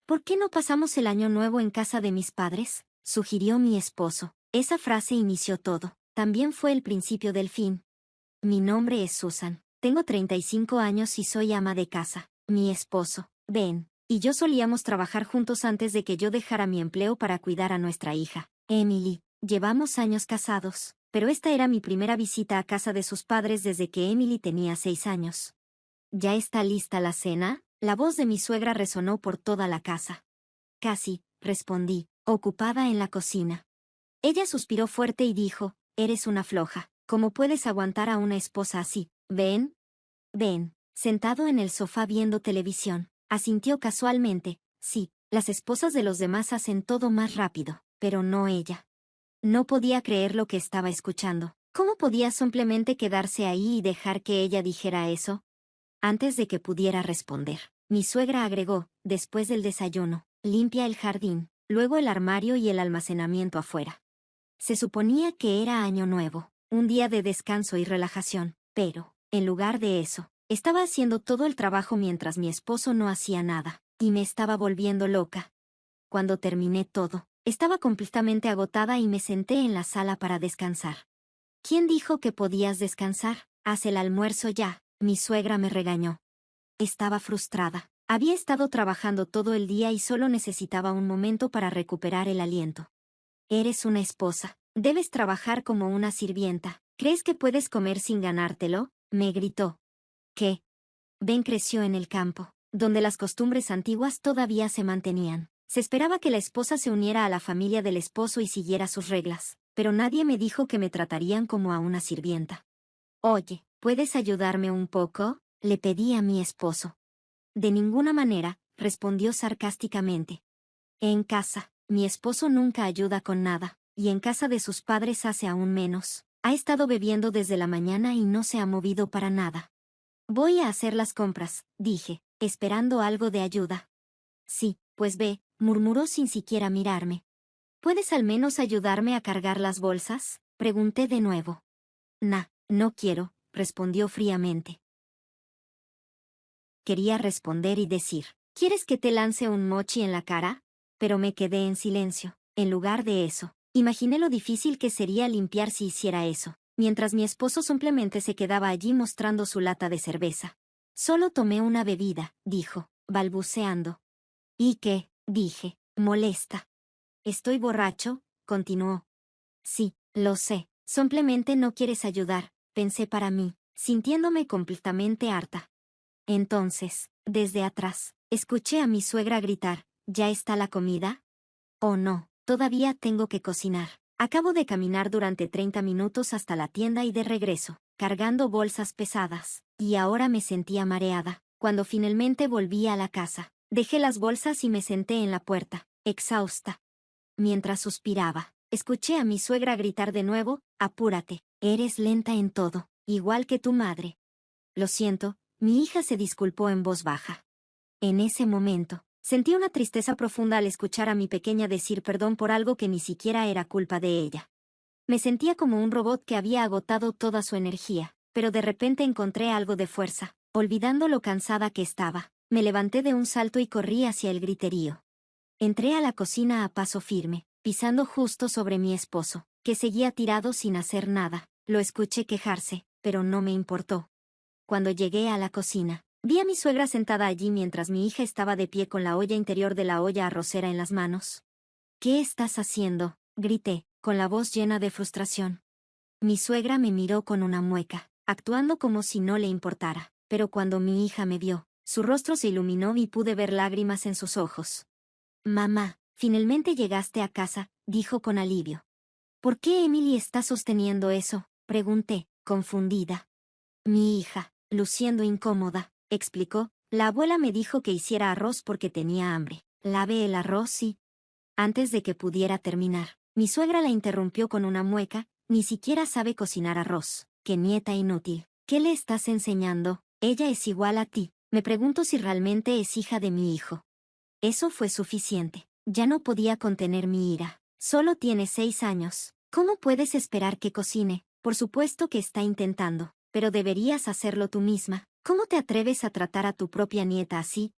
¿Por qué no pasamos el año nuevo en casa de mis padres?, sugirió mi esposo. Esa frase inició todo. También fue el principio del fin. Mi nombre es Susan. Tengo 35 años y soy ama de casa. Mi esposo, Ben, y yo solíamos trabajar juntos antes de que yo dejara mi empleo para cuidar a nuestra hija, Emily. Llevamos años casados, pero esta era mi primera visita a casa de sus padres desde que Emily tenía 6 años. ¿Ya está lista la cena? La voz de mi suegra resonó por toda la casa. Casi, respondí, ocupada en la cocina. Ella suspiró fuerte y dijo, eres una floja. ¿Cómo puedes aguantar a una esposa así? ¿Ven? Ven, sentado en el sofá viendo televisión, asintió casualmente. Sí, las esposas de los demás hacen todo más rápido, pero no ella. No podía creer lo que estaba escuchando. ¿Cómo podía simplemente quedarse ahí y dejar que ella dijera eso? Antes de que pudiera responder, mi suegra agregó, después del desayuno, limpia el jardín, luego el armario y el almacenamiento afuera. Se suponía que era Año Nuevo, un día de descanso y relajación, pero, en lugar de eso, estaba haciendo todo el trabajo mientras mi esposo no hacía nada, y me estaba volviendo loca. Cuando terminé todo, estaba completamente agotada y me senté en la sala para descansar. ¿Quién dijo que podías descansar? Haz el almuerzo ya, mi suegra me regañó. Estaba frustrada. Había estado trabajando todo el día y solo necesitaba un momento para recuperar el aliento. Eres una esposa. Debes trabajar como una sirvienta. ¿Crees que puedes comer sin ganártelo?, me gritó. ¿Qué? Ben creció en el campo, donde las costumbres antiguas todavía se mantenían. Se esperaba que la esposa se uniera a la familia del esposo y siguiera sus reglas, pero nadie me dijo que me tratarían como a una sirvienta. Oye, ¿puedes ayudarme un poco?, le pedí a mi esposo. De ninguna manera, respondió sarcásticamente. En casa, mi esposo nunca ayuda con nada, y en casa de sus padres hace aún menos. Ha estado bebiendo desde la mañana y no se ha movido para nada. Voy a hacer las compras, dije, esperando algo de ayuda. Sí, pues ve, murmuró sin siquiera mirarme. ¿Puedes al menos ayudarme a cargar las bolsas?, pregunté de nuevo. No quiero, respondió fríamente. Quería responder y decir, ¿quieres que te lance un mochi en la cara? Pero me quedé en silencio. En lugar de eso, imaginé lo difícil que sería limpiar si hiciera eso, mientras mi esposo simplemente se quedaba allí mostrando su lata de cerveza. Solo tomé una bebida, dijo, balbuceando. ¿Y qué?, dije, molesta. Estoy borracho, continuó. Sí, lo sé, simplemente no quieres ayudar, pensé para mí, sintiéndome completamente harta. Entonces, desde atrás, escuché a mi suegra gritar, ¿ya está la comida? Oh no, todavía tengo que cocinar. Acabo de caminar durante 30 minutos hasta la tienda y de regreso, cargando bolsas pesadas, y ahora me sentía mareada. Cuando finalmente volví a la casa, dejé las bolsas y me senté en la puerta, exhausta. Mientras suspiraba, escuché a mi suegra gritar de nuevo, apúrate, eres lenta en todo, igual que tu madre. Lo siento, mi hija se disculpó en voz baja. En ese momento, sentí una tristeza profunda al escuchar a mi pequeña decir perdón por algo que ni siquiera era culpa de ella. Me sentía como un robot que había agotado toda su energía, pero de repente encontré algo de fuerza. Olvidando lo cansada que estaba, me levanté de un salto y corrí hacia el griterío. Entré a la cocina a paso firme, pisando justo sobre mi esposo, que seguía tirado sin hacer nada. Lo escuché quejarse, pero no me importó. Cuando llegué a la cocina, vi a mi suegra sentada allí mientras mi hija estaba de pie con la olla interior de la olla arrocera en las manos. ¿Qué estás haciendo?, grité, con la voz llena de frustración. Mi suegra me miró con una mueca, actuando como si no le importara, pero cuando mi hija me vio, su rostro se iluminó y pude ver lágrimas en sus ojos. Mamá, finalmente llegaste a casa, dijo con alivio. ¿Por qué Emily está sosteniendo eso?, pregunté, confundida. Mi hija, luciendo incómoda, explicó, la abuela me dijo que hiciera arroz porque tenía hambre. Lavé el arroz y... Antes de que pudiera terminar, mi suegra la interrumpió con una mueca, ni siquiera sabe cocinar arroz. ¡Qué nieta inútil! ¿Qué le estás enseñando? Ella es igual a ti. Me pregunto si realmente es hija de mi hijo. Eso fue suficiente. Ya no podía contener mi ira. Solo tiene 6 años. ¿Cómo puedes esperar que cocine? Por supuesto que está intentando, pero deberías hacerlo tú misma. ¿Cómo te atreves a tratar a tu propia nieta así?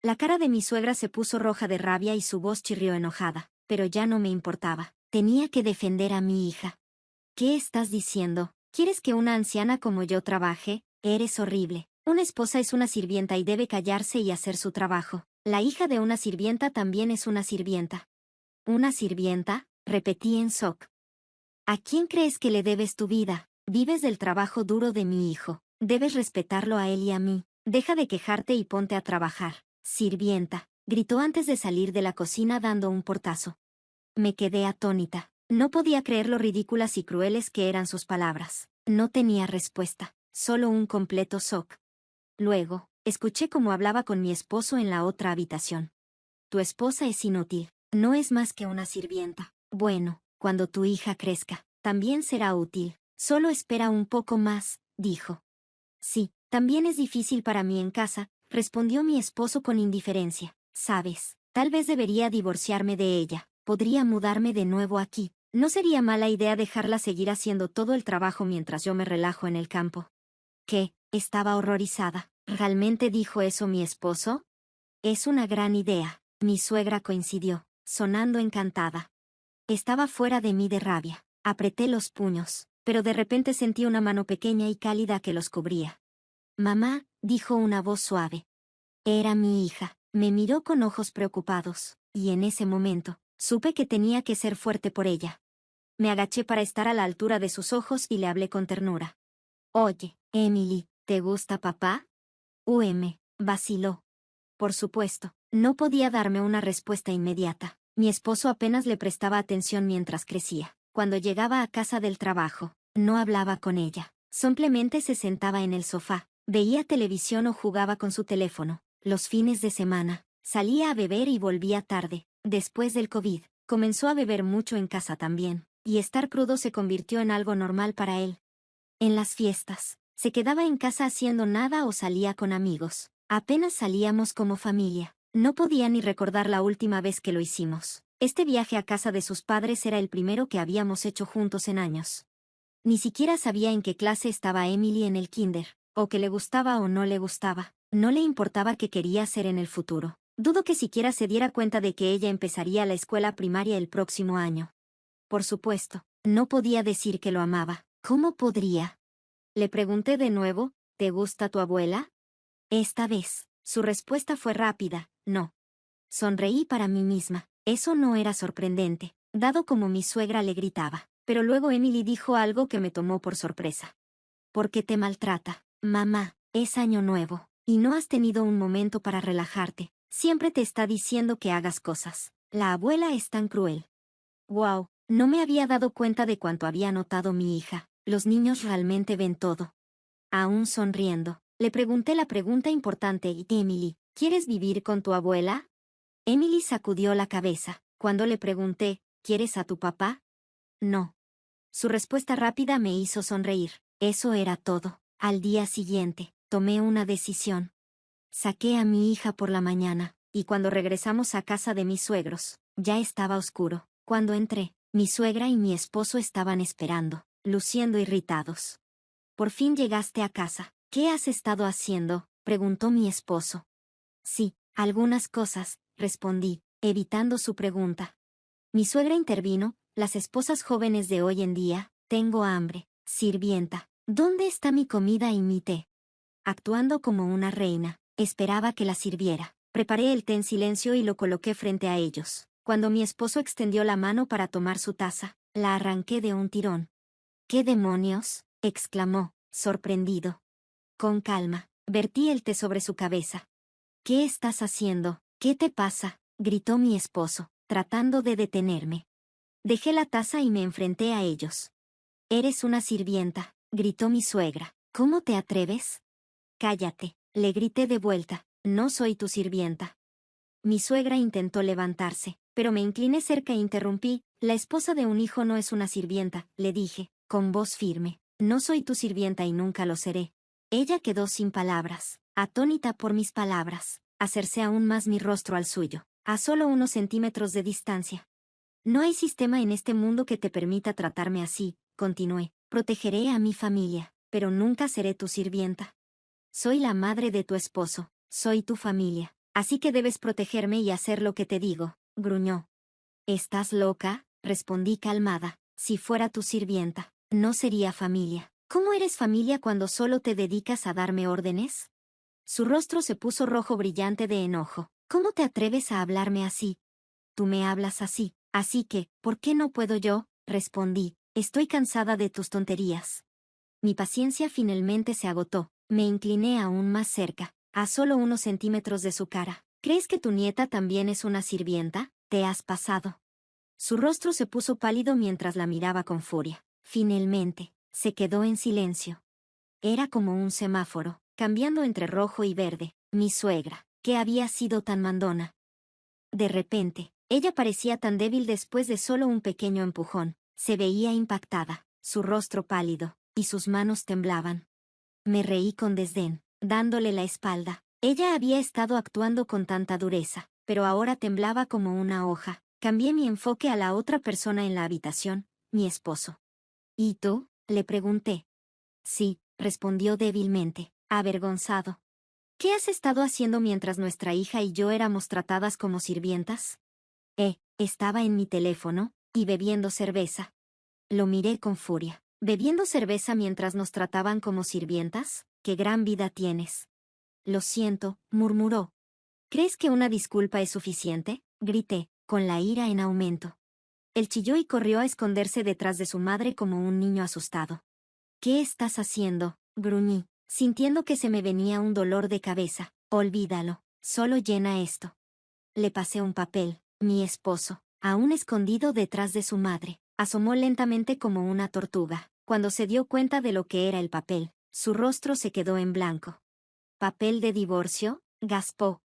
La cara de mi suegra se puso roja de rabia y su voz chirrió enojada, pero ya no me importaba. Tenía que defender a mi hija. ¿Qué estás diciendo? ¿Quieres que una anciana como yo trabaje? Eres horrible. Una esposa es una sirvienta y debe callarse y hacer su trabajo. La hija de una sirvienta también es una sirvienta. ¿Una sirvienta? Repetí en shock. ¿A quién crees que le debes tu vida? Vives del trabajo duro de mi hijo. Debes respetarlo a él y a mí. Deja de quejarte y ponte a trabajar. Sirvienta, gritó antes de salir de la cocina dando un portazo. Me quedé atónita. No podía creer lo ridículas y crueles que eran sus palabras. No tenía respuesta, solo un completo shock. Luego, escuché cómo hablaba con mi esposo en la otra habitación. Tu esposa es inútil, no es más que una sirvienta. Bueno, cuando tu hija crezca, también será útil. Solo espera un poco más, dijo. Sí, también es difícil para mí en casa, respondió mi esposo con indiferencia. Sabes, tal vez debería divorciarme de ella. Podría mudarme de nuevo aquí. No sería mala idea dejarla seguir haciendo todo el trabajo mientras yo me relajo en el campo. ¿Qué? Estaba horrorizada. ¿Realmente dijo eso mi esposo? Es una gran idea. Mi suegra coincidió, sonando encantada. Estaba fuera de mí de rabia. Apreté los puños, pero de repente sentí una mano pequeña y cálida que los cubría. Mamá, dijo una voz suave. Era mi hija. Me miró con ojos preocupados, y en ese momento, supe que tenía que ser fuerte por ella. Me agaché para estar a la altura de sus ojos y le hablé con ternura. Oye, Emily, ¿te gusta papá? Vaciló. Por supuesto, no podía darme una respuesta inmediata. Mi esposo apenas le prestaba atención mientras crecía. Cuando llegaba a casa del trabajo, no hablaba con ella. Simplemente se sentaba en el sofá, veía televisión o jugaba con su teléfono. Los fines de semana, salía a beber y volvía tarde. Después del COVID, comenzó a beber mucho en casa también, y estar crudo se convirtió en algo normal para él. En las fiestas, se quedaba en casa haciendo nada o salía con amigos. Apenas salíamos como familia. No podía ni recordar la última vez que lo hicimos. Este viaje a casa de sus padres era el primero que habíamos hecho juntos en años. Ni siquiera sabía en qué clase estaba Emily en el kinder, o que le gustaba o no le gustaba. No le importaba qué quería hacer en el futuro. Dudo que siquiera se diera cuenta de que ella empezaría la escuela primaria el próximo año. Por supuesto, no podía decir que lo amaba. ¿Cómo podría? Le pregunté de nuevo, ¿te gusta tu abuela? Esta vez, su respuesta fue rápida, no. Sonreí para mí misma. Eso no era sorprendente, dado como mi suegra le gritaba. Pero luego Emily dijo algo que me tomó por sorpresa. ¿Por qué te maltrata? Mamá, es año nuevo, y no has tenido un momento para relajarte. Siempre te está diciendo que hagas cosas. La abuela es tan cruel. Wow, no me había dado cuenta de cuánto había notado mi hija. Los niños realmente ven todo. Aún sonriendo, le pregunté la pregunta importante: Emily, ¿quieres vivir con tu abuela? Emily sacudió la cabeza. Cuando le pregunté, ¿quieres a tu papá? No. Su respuesta rápida me hizo sonreír. Eso era todo. Al día siguiente, tomé una decisión. Saqué a mi hija por la mañana, y cuando regresamos a casa de mis suegros, ya estaba oscuro. Cuando entré, mi suegra y mi esposo estaban esperando, luciendo irritados. Por fin llegaste a casa. ¿Qué has estado haciendo? Preguntó mi esposo. Sí, algunas cosas, respondí, evitando su pregunta. Mi suegra intervino: las esposas jóvenes de hoy en día, tengo hambre. Sirvienta, ¿dónde está mi comida y mi té? Actuando como una reina, esperaba que la sirviera. Preparé el té en silencio y lo coloqué frente a ellos. Cuando mi esposo extendió la mano para tomar su taza, la arranqué de un tirón. ¿Qué demonios? Exclamó, sorprendido. Con calma, vertí el té sobre su cabeza. ¿Qué estás haciendo? ¿Qué te pasa? Gritó mi esposo, tratando de detenerme. Dejé la taza y me enfrenté a ellos. Eres una sirvienta, gritó mi suegra. ¿Cómo te atreves? Cállate, le grité de vuelta. No soy tu sirvienta. Mi suegra intentó levantarse, pero me incliné cerca e interrumpí. La esposa de un hijo no es una sirvienta, le dije, con voz firme. No soy tu sirvienta y nunca lo seré. Ella quedó sin palabras, atónita por mis palabras. Acercé aún más mi rostro al suyo, a solo unos centímetros de distancia. No hay sistema en este mundo que te permita tratarme así, continué. Protegeré a mi familia, pero nunca seré tu sirvienta. Soy la madre de tu esposo, soy tu familia. así que debes protegerme y hacer lo que te digo, gruñó. ¿Estás loca?, respondí calmada. Si fuera tu sirvienta, no sería familia. ¿Cómo eres familia cuando solo te dedicas a darme órdenes? Su rostro se puso rojo brillante de enojo. ¿Cómo te atreves a hablarme así? Tú me hablas así, así que, ¿por qué no puedo yo?, respondí. Estoy cansada de tus tonterías. Mi paciencia finalmente se agotó. Me incliné aún más cerca, a solo unos centímetros de su cara. ¿Crees que tu nieta también es una sirvienta? Te has pasado. Su rostro se puso pálido mientras la miraba con furia. Finalmente, se quedó en silencio. Era como un semáforo, cambiando entre rojo y verde. Mi suegra, que había sido tan mandona. De repente, ella parecía tan débil después de solo un pequeño empujón. Se veía impactada, su rostro pálido, y sus manos temblaban. Me reí con desdén, dándole la espalda. Ella había estado actuando con tanta dureza, pero ahora temblaba como una hoja. Cambié mi enfoque a la otra persona en la habitación, mi esposo. ¿Y tú?, le pregunté. Sí, respondió débilmente, avergonzado. ¿Qué has estado haciendo mientras nuestra hija y yo éramos tratadas como sirvientas? Estaba en mi teléfono, y bebiendo cerveza. Lo miré con furia. ¿Bebiendo cerveza mientras nos trataban como sirvientas? ¡Qué gran vida tienes! Lo siento, murmuró. ¿Crees que una disculpa es suficiente?, grité, con la ira en aumento. Él chilló y corrió a esconderse detrás de su madre como un niño asustado. ¿Qué estás haciendo?, gruñí, sintiendo que se me venía un dolor de cabeza. Olvídalo, solo llena esto. Le pasé un papel. Mi esposo, aún escondido detrás de su madre, asomó lentamente como una tortuga. Cuando se dio cuenta de lo que era el papel, su rostro se quedó en blanco. ¿Papel de divorcio?, gaspó.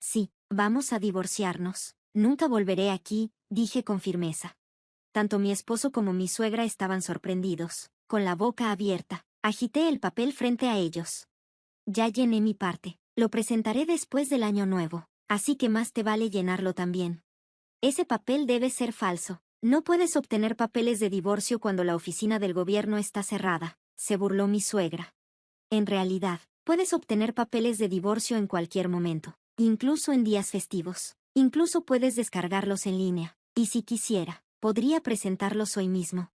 Sí, vamos a divorciarnos. Nunca volveré aquí, dije con firmeza. Tanto mi esposo como mi suegra estaban sorprendidos, con la boca abierta. Agité el papel frente a ellos. Ya llené mi parte. Lo presentaré después del año nuevo, así que más te vale llenarlo también. Ese papel debe ser falso. No puedes obtener papeles de divorcio cuando la oficina del gobierno está cerrada, se burló mi suegra. En realidad, puedes obtener papeles de divorcio en cualquier momento, incluso en días festivos. Incluso puedes descargarlos en línea, y si quisiera, podría presentarlos hoy mismo.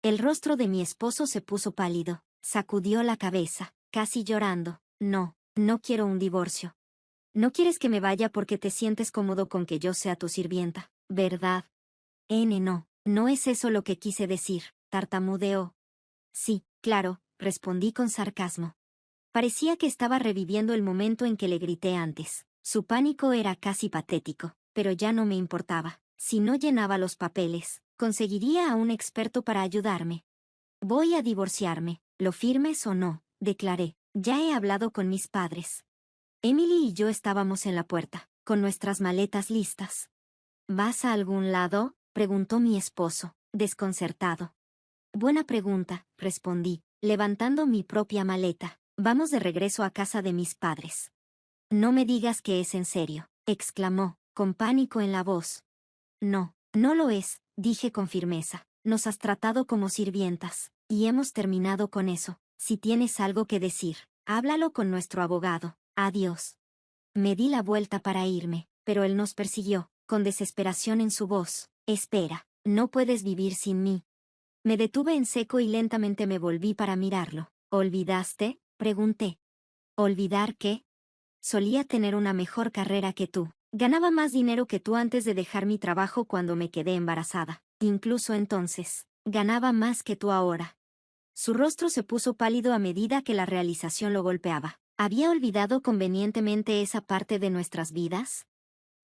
El rostro de mi esposo se puso pálido, sacudió la cabeza, casi llorando. No, no quiero un divorcio. No quieres que me vaya porque te sientes cómodo con que yo sea tu sirvienta, ¿verdad? No, no es eso lo que quise decir, tartamudeó. Sí, claro, respondí con sarcasmo. Parecía que estaba reviviendo el momento en que le grité antes. Su pánico era casi patético, pero ya no me importaba. Si no llenaba los papeles, conseguiría a un experto para ayudarme. Voy a divorciarme, lo firmes o no, declaré. Ya he hablado con mis padres. Emily y yo estábamos en la puerta, con nuestras maletas listas. ¿Vas a algún lado?, preguntó mi esposo, desconcertado. Buena pregunta, respondí, levantando mi propia maleta. Vamos de regreso a casa de mis padres. No me digas que es en serio, exclamó, con pánico en la voz. No, no lo es, dije con firmeza. Nos has tratado como sirvientas, y hemos terminado con eso. Si tienes algo que decir, háblalo con nuestro abogado. Adiós. Me di la vuelta para irme, pero él nos persiguió, con desesperación en su voz. Espera, no puedes vivir sin mí. Me detuve en seco y lentamente me volví para mirarlo. ¿Olvidaste?, pregunté. ¿Olvidar qué? Solía tener una mejor carrera que tú. Ganaba más dinero que tú antes de dejar mi trabajo cuando me quedé embarazada. Incluso entonces, ganaba más que tú ahora. Su rostro se puso pálido a medida que la realización lo golpeaba. ¿Había olvidado convenientemente esa parte de nuestras vidas?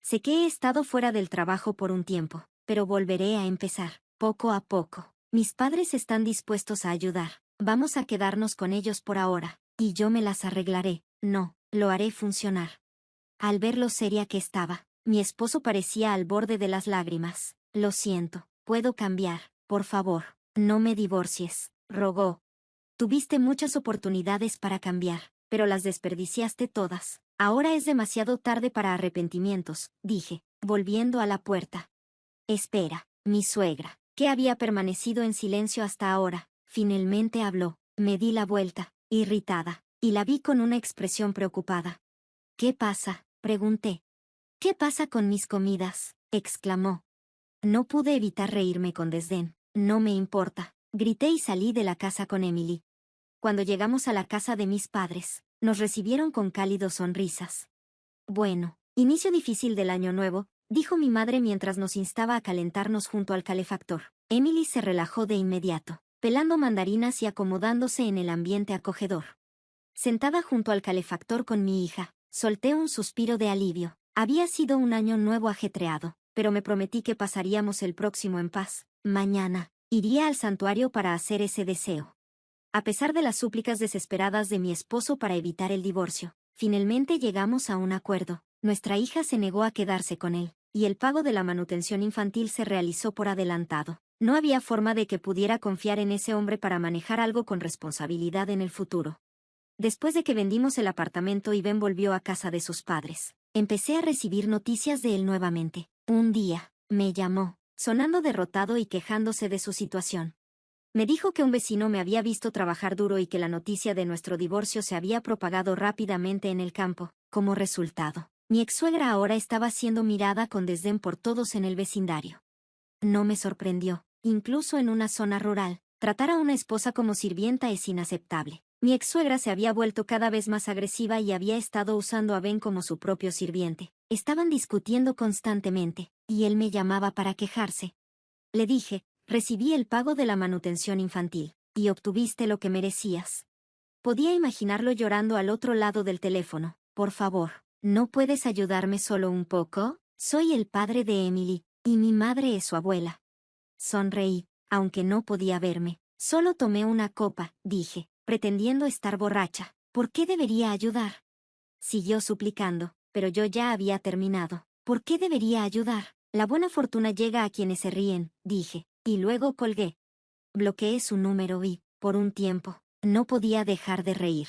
Sé que he estado fuera del trabajo por un tiempo, pero volveré a empezar, poco a poco. Mis padres están dispuestos a ayudar. Vamos a quedarnos con ellos por ahora, y yo me las arreglaré. No, lo haré funcionar. Al ver lo seria que estaba, mi esposo parecía al borde de las lágrimas. Lo siento, puedo cambiar, por favor, no me divorcies, rogó. Tuviste muchas oportunidades para cambiar, pero las desperdiciaste todas. Ahora es demasiado tarde para arrepentimientos, dije, volviendo a la puerta. Espera, mi suegra, que había permanecido en silencio hasta ahora, finalmente habló. Me di la vuelta, irritada, y la vi con una expresión preocupada. ¿Qué pasa? Pregunté. ¿Qué pasa con mis comidas? Exclamó. No pude evitar reírme con desdén. No me importa. Grité y salí de la casa con Emily. Cuando llegamos a la casa de mis padres, nos recibieron con cálidos sonrisas. Bueno, inicio difícil del año nuevo, dijo mi madre mientras nos instaba a calentarnos junto al calefactor. Emily se relajó de inmediato, pelando mandarinas y acomodándose en el ambiente acogedor. Sentada junto al calefactor con mi hija, solté un suspiro de alivio. Había sido un año nuevo ajetreado, pero me prometí que pasaríamos el próximo en paz. Mañana, iría al santuario para hacer ese deseo. A pesar de las súplicas desesperadas de mi esposo para evitar el divorcio, finalmente llegamos a un acuerdo. Nuestra hija se negó a quedarse con él, y el pago de la manutención infantil se realizó por adelantado. No había forma de que pudiera confiar en ese hombre para manejar algo con responsabilidad en el futuro. Después de que vendimos el apartamento y Ben volvió a casa de sus padres, empecé a recibir noticias de él nuevamente. Un día, me llamó, sonando derrotado y quejándose de su situación. Me dijo que un vecino me había visto trabajar duro y que la noticia de nuestro divorcio se había propagado rápidamente en el campo. Como resultado, mi ex-suegra ahora estaba siendo mirada con desdén por todos en el vecindario. No me sorprendió, incluso en una zona rural, tratar a una esposa como sirvienta es inaceptable. Mi ex-suegra se había vuelto cada vez más agresiva y había estado usando a Ben como su propio sirviente. Estaban discutiendo constantemente, y él me llamaba para quejarse. Le dije, recibí el pago de la manutención infantil, y obtuviste lo que merecías. Podía imaginarlo llorando al otro lado del teléfono. Por favor, ¿no puedes ayudarme solo un poco? Soy el padre de Emily, y mi madre es su abuela. Sonreí, aunque no podía verme. Solo tomé una copa, dije, pretendiendo estar borracha. ¿Por qué debería ayudar? Siguió suplicando, pero yo ya había terminado. ¿Por qué debería ayudar? La buena fortuna llega a quienes se ríen, dije, y luego colgué. Bloqueé su número y, por un tiempo, no podía dejar de reír.